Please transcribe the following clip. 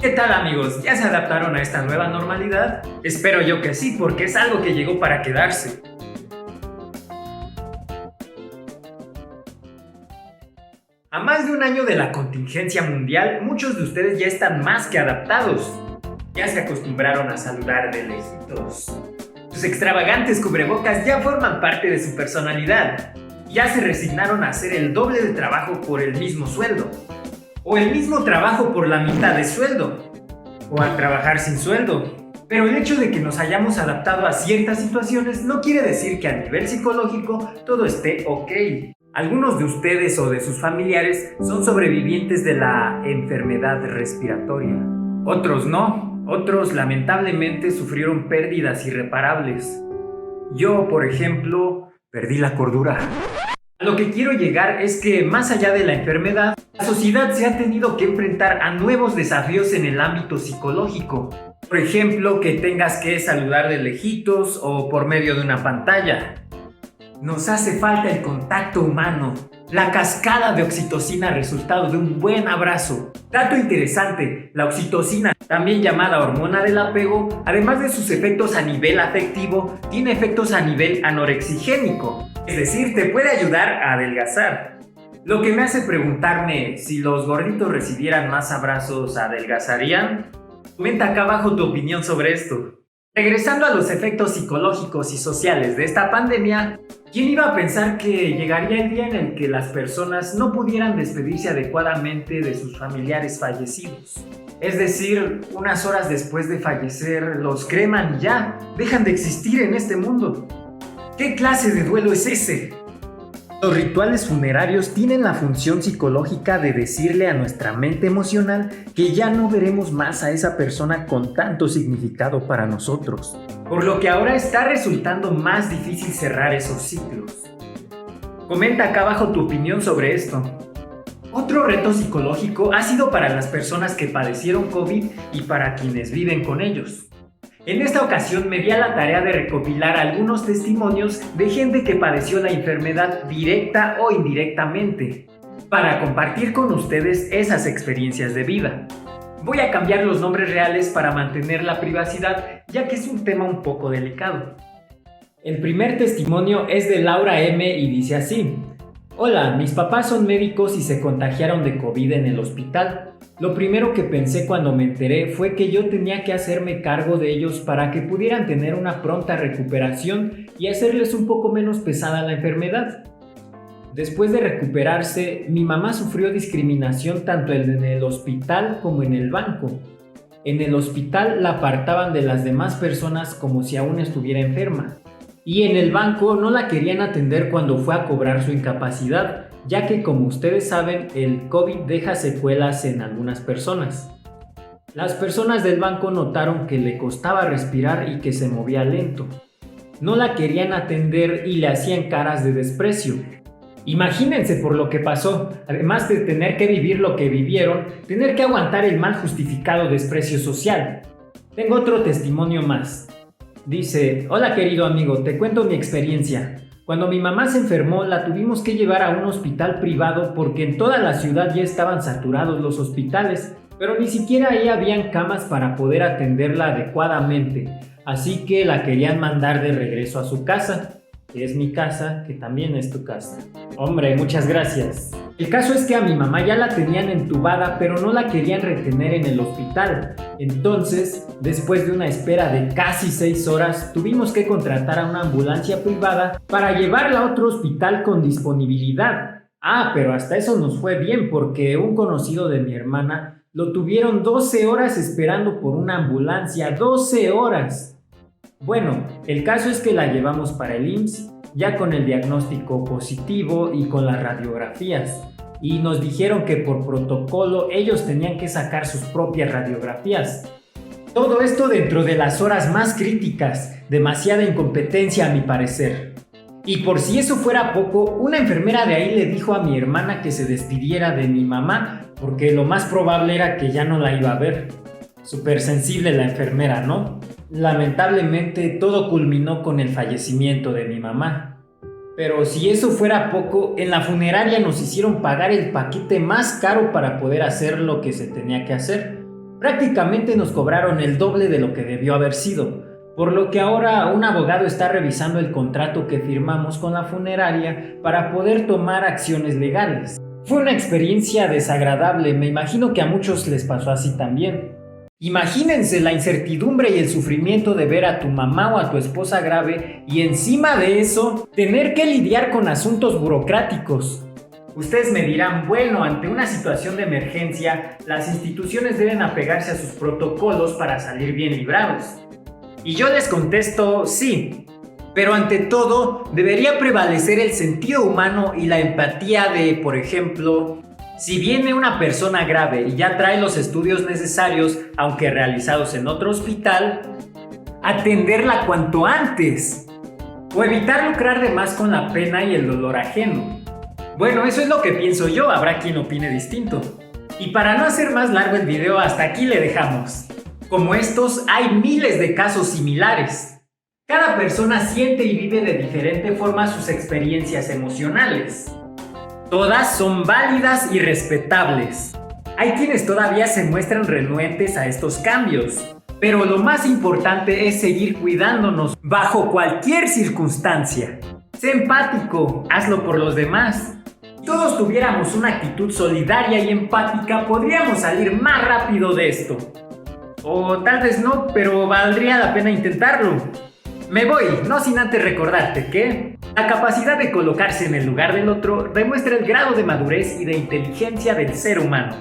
¿Qué tal, amigos? ¿Ya se adaptaron a esta nueva normalidad? Espero yo que sí, porque es algo que llegó para quedarse. A más de un año de la contingencia mundial, muchos de ustedes ya están más que adaptados. Ya se acostumbraron a saludar de lejitos. Sus extravagantes cubrebocas ya forman parte de su personalidad. Ya se resignaron a hacer el doble de trabajo por el mismo sueldo. O el mismo trabajo por la mitad de sueldo. O a trabajar sin sueldo. Pero el hecho de que nos hayamos adaptado a ciertas situaciones no quiere decir que a nivel psicológico todo esté ok. Algunos de ustedes o de sus familiares son sobrevivientes de la enfermedad respiratoria. Otros no. Otros lamentablemente sufrieron pérdidas irreparables. Yo, por ejemplo, perdí la cordura. A lo que quiero llegar es que, más allá de la enfermedad, la sociedad se ha tenido que enfrentar a nuevos desafíos en el ámbito psicológico. Por ejemplo, que tengas que saludar de lejitos o por medio de una pantalla. Nos hace falta el contacto humano, la cascada de oxitocina resultado de un buen abrazo. Dato interesante, la oxitocina, también llamada hormona del apego, además de sus efectos a nivel afectivo, tiene efectos a nivel anorexigénico. Es decir, te puede ayudar a adelgazar. Lo que me hace preguntarme, si los gorditos recibieran más abrazos, ¿adelgazarían? Comenta acá abajo tu opinión sobre esto. Regresando a los efectos psicológicos y sociales de esta pandemia, ¿quién iba a pensar que llegaría el día en el que las personas no pudieran despedirse adecuadamente de sus familiares fallecidos? Es decir, unas horas después de fallecer los creman y ya, dejan de existir en este mundo. ¿Qué clase de duelo es ese? Los rituales funerarios tienen la función psicológica de decirle a nuestra mente emocional que ya no veremos más a esa persona con tanto significado para nosotros, por lo que ahora está resultando más difícil cerrar esos ciclos. Comenta acá abajo tu opinión sobre esto. Otro reto psicológico ha sido para las personas que padecieron COVID y para quienes viven con ellos. En esta ocasión me di a la tarea de recopilar algunos testimonios de gente que padeció la enfermedad directa o indirectamente, para compartir con ustedes esas experiencias de vida. Voy a cambiar los nombres reales para mantener la privacidad, ya que es un tema un poco delicado. El primer testimonio es de Laura M. y dice así: Hola, mis papás son médicos y se contagiaron de COVID en el hospital. Lo primero que pensé cuando me enteré fue que yo tenía que hacerme cargo de ellos para que pudieran tener una pronta recuperación y hacerles un poco menos pesada la enfermedad. Después de recuperarse, mi mamá sufrió discriminación tanto en el hospital como en el banco. En el hospital la apartaban de las demás personas como si aún estuviera enferma. Y en el banco no la querían atender cuando fue a cobrar su incapacidad, ya que, como ustedes saben, el COVID deja secuelas en algunas personas. Las personas del banco notaron que le costaba respirar y que se movía lento. No la querían atender y le hacían caras de desprecio. Imagínense por lo que pasó, además de tener que vivir lo que vivieron, tener que aguantar el mal justificado desprecio social. Tengo otro testimonio más. Dice: Hola querido amigo, te cuento mi experiencia. Cuando mi mamá se enfermó, la tuvimos que llevar a un hospital privado porque en toda la ciudad ya estaban saturados los hospitales, pero ni siquiera ahí habían camas para poder atenderla adecuadamente, así que la querían mandar de regreso a su casa, que es mi casa, que también es tu casa. Hombre, muchas gracias. El caso es que a mi mamá ya la tenían entubada, pero no la querían retener en el hospital. Entonces, después de una espera de casi 6 horas, tuvimos que contratar a una ambulancia privada para llevarla a otro hospital con disponibilidad. Pero hasta eso nos fue bien, porque un conocido de mi hermana lo tuvieron 12 horas esperando por una ambulancia. ¡12 horas! Bueno, el caso es que la llevamos para el IMSS, ya con el diagnóstico positivo y con las radiografías. Y nos dijeron que por protocolo ellos tenían que sacar sus propias radiografías. Todo esto dentro de las horas más críticas, demasiada incompetencia a mi parecer. Y por si eso fuera poco, una enfermera de ahí le dijo a mi hermana que se despidiera de mi mamá, porque lo más probable era que ya no la iba a ver. Súper sensible la enfermera, ¿no? Lamentablemente todo culminó con el fallecimiento de mi mamá. Pero si eso fuera poco, en la funeraria nos hicieron pagar el paquete más caro para poder hacer lo que se tenía que hacer. Prácticamente nos cobraron el doble de lo que debió haber sido, por lo que ahora un abogado está revisando el contrato que firmamos con la funeraria para poder tomar acciones legales. Fue una experiencia desagradable, me imagino que a muchos les pasó así también. Imagínense la incertidumbre y el sufrimiento de ver a tu mamá o a tu esposa grave y encima de eso, tener que lidiar con asuntos burocráticos. Ustedes me dirán, bueno, ante una situación de emergencia, las instituciones deben apegarse a sus protocolos para salir bien librados. Y yo les contesto, sí. Pero ante todo, debería prevalecer el sentido humano y la empatía de, por ejemplo, si viene una persona grave y ya trae los estudios necesarios, aunque realizados en otro hospital, atenderla cuanto antes. O evitar lucrar de más con la pena y el dolor ajeno. Bueno, eso es lo que pienso yo, habrá quien opine distinto. Y para no hacer más largo el video, hasta aquí le dejamos. Como estos, hay miles de casos similares. Cada persona siente y vive de diferente forma sus experiencias emocionales. Todas son válidas y respetables. Hay quienes todavía se muestran renuentes a estos cambios, pero lo más importante es seguir cuidándonos bajo cualquier circunstancia. Sé empático, hazlo por los demás. Si todos tuviéramos una actitud solidaria y empática, podríamos salir más rápido de esto. O tal vez no, pero valdría la pena intentarlo. Me voy, no sin antes recordarte que la capacidad de colocarse en el lugar del otro demuestra el grado de madurez y de inteligencia del ser humano.